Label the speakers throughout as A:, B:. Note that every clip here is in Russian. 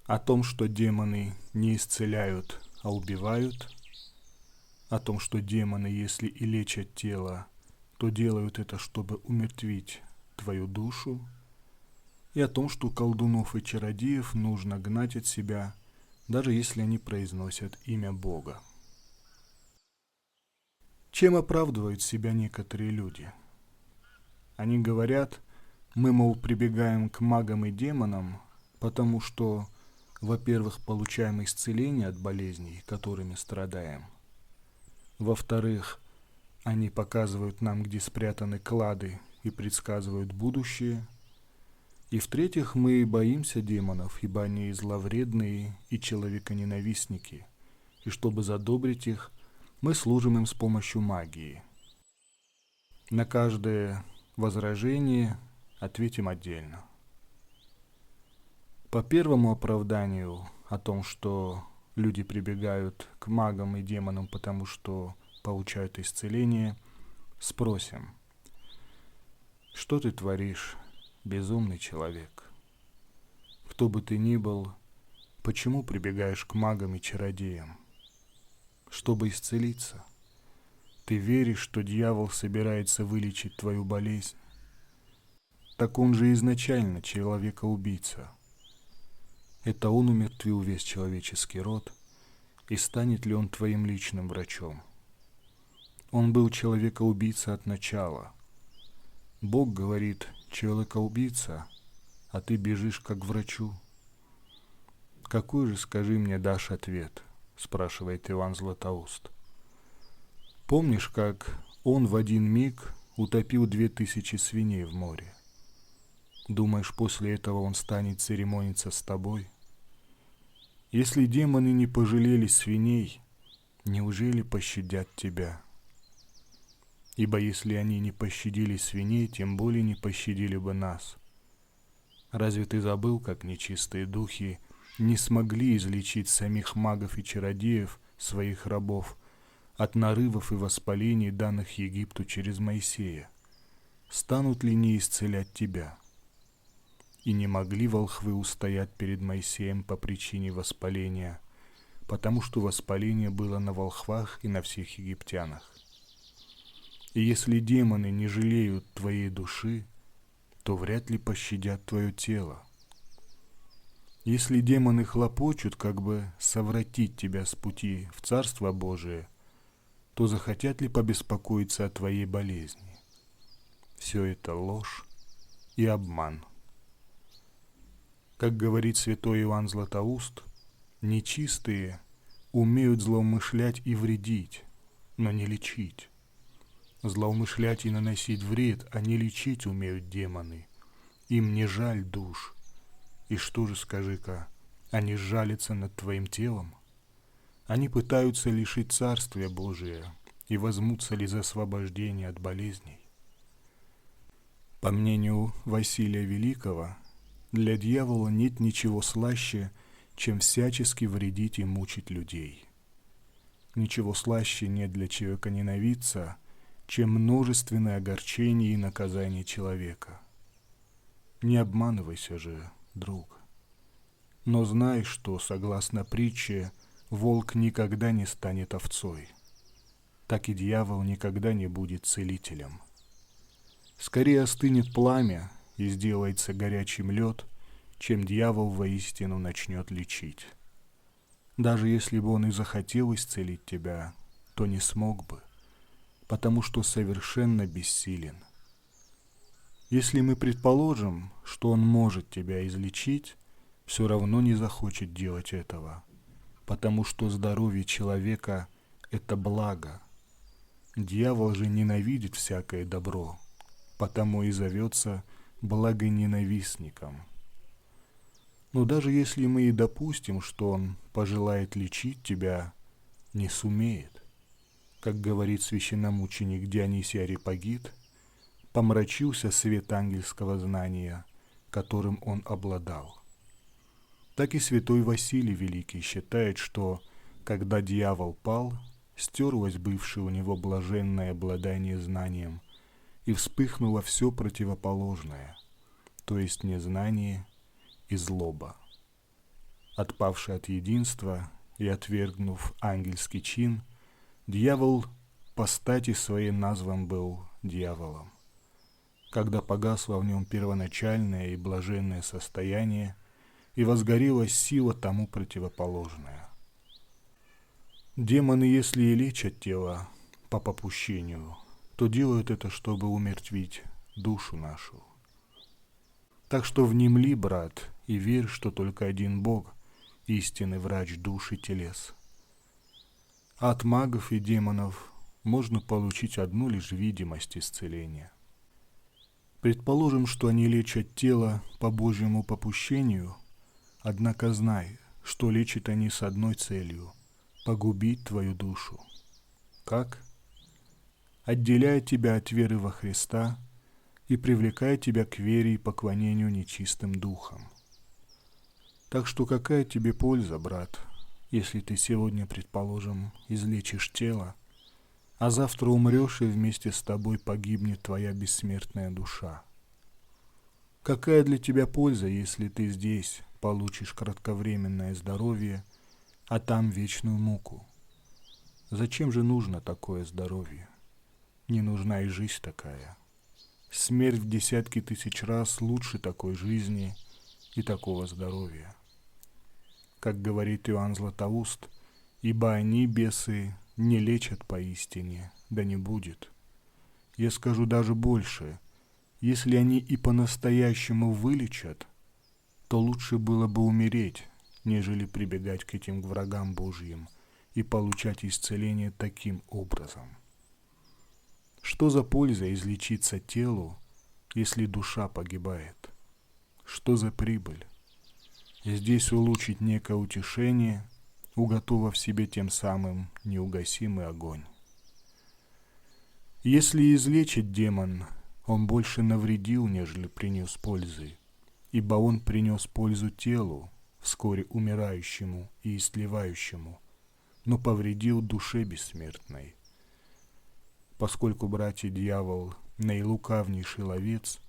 A: о том, что демоны не исцеляют, а убивают, о том, что демоны, если и лечат тело, то делают это, чтобы умертвить твою душу, и о том, что колдунов и чародеев нужно гнать от себя, даже если они произносят имя Бога. Чем оправдывают себя некоторые люди? Они говорят, мы, мол, прибегаем к магам и демонам, потому что, во-первых, получаем исцеление от болезней, которыми страдаем. Во-вторых, они показывают нам, где спрятаны клады и предсказывают будущее. И в-третьих, мы боимся демонов, ибо они зловредные и человеконенавистники, и чтобы задобрить их, мы служим им с помощью магии. На каждое возражение ответим отдельно. По первому оправданию о том, что люди прибегают к магам и демонам, потому что получают исцеление, спросим, что ты творишь, безумный человек? Кто бы ты ни был, почему прибегаешь к магам и чародеям? Чтобы исцелиться. Ты веришь, что дьявол собирается вылечить твою болезнь? Так он же изначально человека-убийца. Это он умертвил весь человеческий род, и станет ли он твоим личным врачом? Он был человека-убийца от начала. Бог говорит, человека-убийца, а ты бежишь как к врачу. Какой же, скажи мне, дашь ответ? Спрашивает Иоанн Златоуст. Помнишь, как он в один миг утопил 2000 свиней в море? Думаешь, после этого он станет церемониться с тобой? Если демоны не пожалели свиней, неужели пощадят тебя? Ибо если они не пощадили свиней, тем более не пощадили бы нас. Разве ты забыл, как нечистые духи не смогли излечить самих магов и чародеев, своих рабов, от нарывов и воспалений, данных Египту через Моисея? Станут ли не исцелять тебя? И не могли волхвы устоять перед Моисеем по причине воспаления, потому что воспаление было на волхвах и на всех египтянах. И если демоны не жалеют твоей души, то вряд ли пощадят твое тело. Если демоны хлопочут, как бы совратить тебя с пути в Царство Божие, то захотят ли побеспокоиться о твоей болезни? Все это ложь и обман. Как говорит святой Иоанн Златоуст, нечистые умеют злоумышлять и вредить, но не лечить. Злоумышлять и наносить вред, а не лечить умеют демоны. Им не жаль душ. И что же, скажи-ка, они жалятся над твоим телом? Они пытаются лишить Царствия Божия и возьмутся ли за освобождение от болезней? По мнению Василия Великого, для дьявола нет ничего слаще, чем всячески вредить и мучить людей. Ничего слаще нет для человека-ненавидца, чем множественное огорчение и наказание человека. Не обманывайся же, друг. Но знай, что, согласно притче, волк никогда не станет овцой. Так и дьявол никогда не будет целителем. Скорее остынет пламя и сделается горячим лед, чем дьявол воистину начнет лечить. Даже если бы он и захотел исцелить тебя, то не смог бы, потому что совершенно бессилен. Если мы предположим, что он может тебя излечить, все равно не захочет делать этого, потому что здоровье человека – это благо. Дьявол же ненавидит всякое добро, потому и зовется благоненавистником. Но даже если мы и допустим, что он пожелает лечить тебя, не сумеет. Как говорит священномученик Дионисий Ареопагит, помрачился свет ангельского знания, которым он обладал. Так и святой Василий Великий считает, что, когда дьявол пал, стерлось бывшее у него блаженное обладание знанием, и вспыхнуло все противоположное, то есть незнание и злоба. Отпавший от единства и отвергнув ангельский чин, дьявол по стати своей назван был дьяволом. Когда погасло в нем первоначальное и блаженное состояние, и возгорелась сила тому противоположная. Демоны, если и лечат тело по попущению, то делают это, чтобы умертвить душу нашу. Так что внемли, брат, и верь, что только один Бог, истинный врач душ и телес. А от магов и демонов можно получить одну лишь видимость исцеления. Предположим, что они лечат тело по Божьему попущению, однако знай, что лечат они с одной целью – погубить твою душу. Как? Отделяя тебя от веры во Христа и привлекая тебя к вере и поклонению нечистым духам. Так что какая тебе польза, брат, если ты сегодня, предположим, излечишь тело, а завтра умрешь, и вместе с тобой погибнет твоя бессмертная душа? Какая для тебя польза, если ты здесь получишь кратковременное здоровье, а там вечную муку? Зачем же нужно такое здоровье? Не нужна и жизнь такая. Смерть в десятки тысяч раз лучше такой жизни и такого здоровья. Как говорит Иоанн Златоуст, ибо они, бесы, не лечат поистине, да не будет. Я скажу даже больше, если они и по-настоящему вылечат, то лучше было бы умереть, нежели прибегать к этим врагам Божьим и получать исцеление таким образом. Что за польза излечиться телу, если душа погибает? Что за прибыль? Здесь улучшить некое утешение, уготовав себе тем самым неугасимый огонь. Если излечит демон, он больше навредил, нежели принес пользы, ибо он принес пользу телу, вскоре умирающему и истлевающему, но повредил душе бессмертной. Поскольку, братья, дьявол наилукавнейший ловец,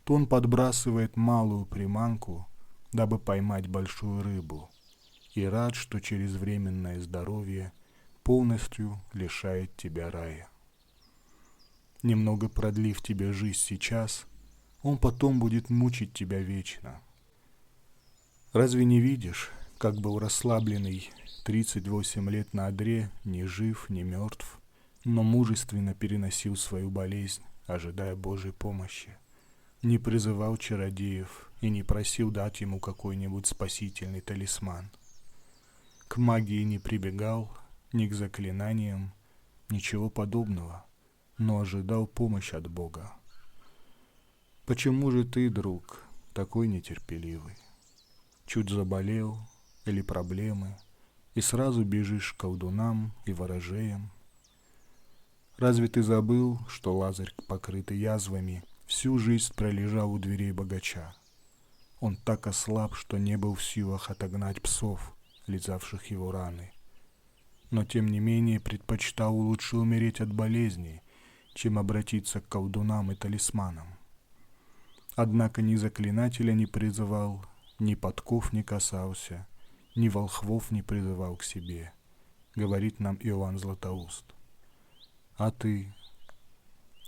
A: то он подбрасывает малую приманку, дабы поймать большую рыбу, и рад, что через временное здоровье полностью лишает тебя рая. Немного продлив тебе жизнь сейчас, он потом будет мучить тебя вечно. Разве не видишь, как был расслабленный 38 лет на одре, ни жив, ни мертв, но мужественно переносил свою болезнь, ожидая Божьей помощи, не призывал чародеев и не просил дать ему какой-нибудь спасительный талисман. К магии не прибегал, ни к заклинаниям, ничего подобного, но ожидал помощи от Бога. Почему же ты, друг, такой нетерпеливый? Чуть заболел или проблемы, и сразу бежишь к колдунам и ворожеям? Разве ты забыл, что Лазарь, покрытый язвами, всю жизнь пролежал у дверей богача? Он так ослаб, что не был в силах отогнать псов, лизавших его раны. Но тем не менее предпочитал лучше умереть от болезни, чем обратиться к колдунам и талисманам. Однако ни заклинателя не призывал, ни подков не касался, ни волхвов не призывал к себе, говорит нам Иоанн Златоуст. А ты?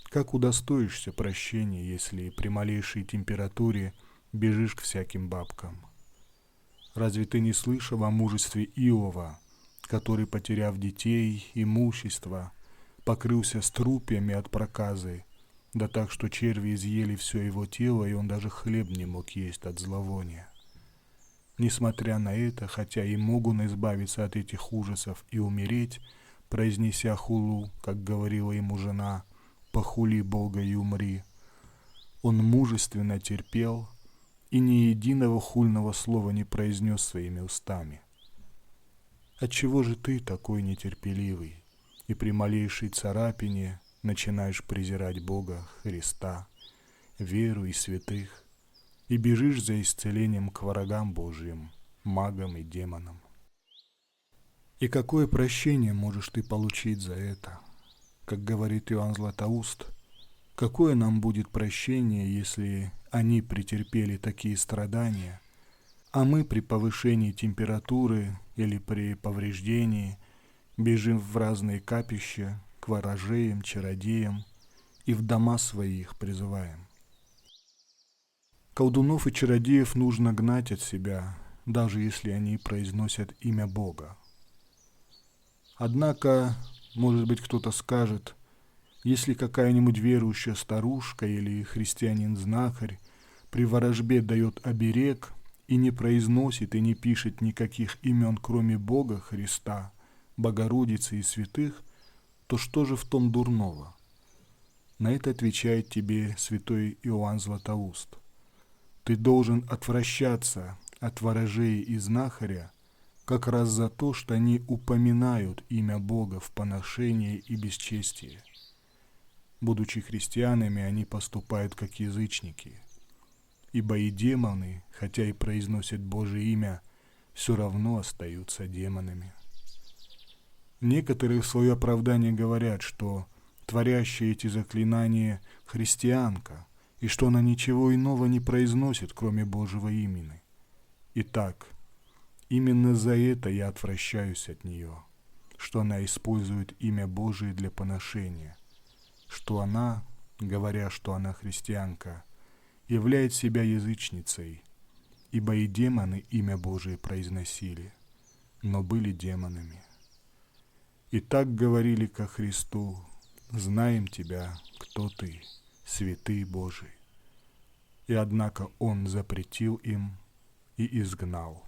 A: Как удостоишься прощения, если при малейшей температуре бежишь к всяким бабкам? Разве ты не слышал о мужестве Иова, который, потеряв детей, имущество, покрылся струпьями от проказы, да так, что черви изъели все его тело, и он даже хлеб не мог есть от зловония? Несмотря на это, хотя и могут избавиться от этих ужасов и умереть, произнеся хулу, как говорила ему жена, «Похули Бога и умри», он мужественно терпел и ни единого хульного слова не произнес своими устами. Отчего же ты такой нетерпеливый и при малейшей царапине начинаешь презирать Бога, Христа, веру и святых, и бежишь за исцелением к врагам Божьим, магам и демонам? И какое прощение можешь ты получить за это? Как говорит Иоанн Златоуст, какое нам будет прощение, если они претерпели такие страдания, А мы при повышении температуры или при повреждении бежим в разные капища, к ворожеям, чародеям и в дома свои их призываем. Колдунов и чародеев нужно гнать от себя, даже если они произносят имя Бога. Однако, может быть, кто-то скажет, если какая-нибудь верующая старушка или христианин-знахарь при ворожбе дает оберег и не произносит и не пишет никаких имен, кроме Бога, Христа, Богородицы и святых, то что же в том дурного? На это отвечает тебе святой Иоанн Златоуст. Ты должен отвращаться от ворожей и знахаря как раз за то, что они упоминают имя Бога в поношении и бесчестии. Будучи христианами, они поступают как язычники, ибо и демоны, хотя и произносят Божие имя, все равно остаются демонами. Некоторые в свое оправдание говорят, что творящая эти заклинания христианка, и что она ничего иного не произносит, кроме Божьего имени. Итак, именно за это я отвращаюсь от нее, что она использует имя Божие для поношения, что она, говоря, что она христианка, являет себя язычницей, ибо и демоны имя Божие произносили, но были демонами. И так говорили ко Христу: «Знаем Тебя, кто Ты, святый Божий». И однако Он запретил им и изгнал.